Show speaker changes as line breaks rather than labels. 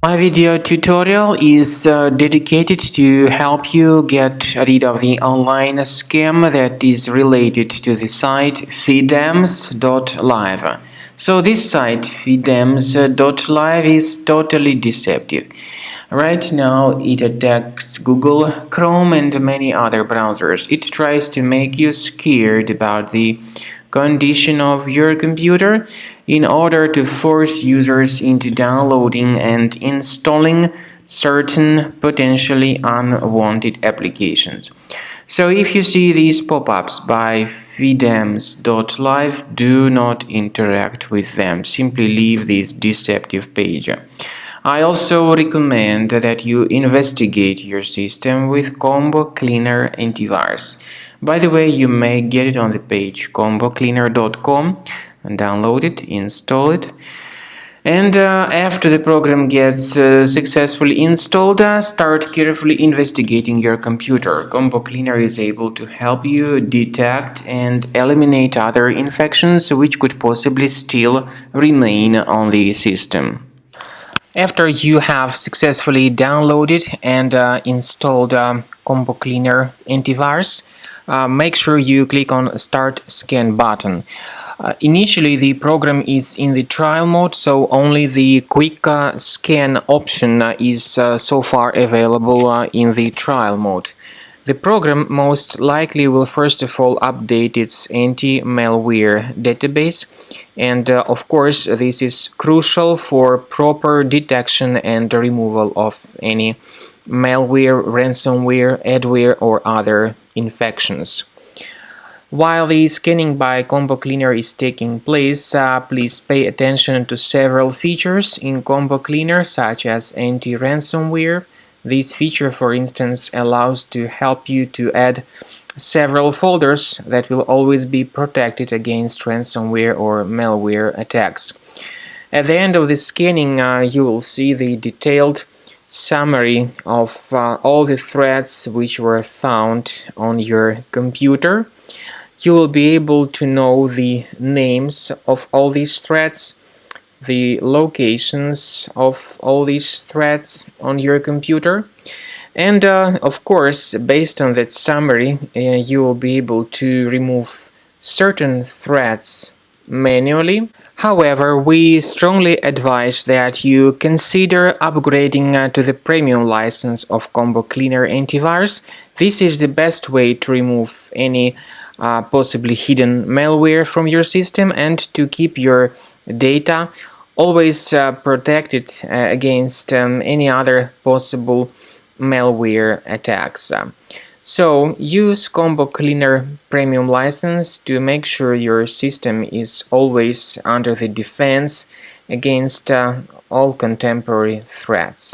My video tutorial is dedicated to help you get rid of the online scam that is related to the site Fidems.live. So this site Fidems.live is totally deceptive. Right now it attacks Google, Chrome and many other browsers. It tries to make you scared about the condition of your computer in order to force users into downloading and installing certain potentially unwanted applications. So if you see these pop-ups by Fidems.live, do not interact with them. Simply leave this deceptive page. I also recommend that you investigate your system with Combo Cleaner Antivirus. By the way, you may get it on the page combocleaner.com and download it, install it. And after the program gets successfully installed, start carefully investigating your computer. Combo Cleaner is able to help you detect and eliminate other infections which could possibly still remain on the system. After you have successfully downloaded and installed Combo Cleaner Antivirus, make sure you click on Start Scan button. Initially, the program is in the trial mode, so only the quick scan option is so far available in the trial mode. The program most likely will first of all update its anti-malware database, and of course this is crucial for proper detection and removal of any malware, ransomware, adware or other infections. While the scanning by Combo Cleaner is taking place, please pay attention to several features in Combo Cleaner such as anti-ransomware. This feature, for instance, allows to help you to add several folders that will always be protected against ransomware or malware attacks. At the end of the scanning, you will see the detailed summary of all the threats which were found on your computer. You will be able to know the names of all these threats, the locations of all these threats on your computer, and of course, based on that summary, you will be able to remove certain threats manually. However, we strongly advise that you consider upgrading to the premium license of Combo Cleaner Antivirus. This is the best way to remove any possibly hidden malware from your system and to keep your data always protected against any other possible malware attacks. So use Combo Cleaner Premium license to make sure your system is always under the defense against all contemporary threats.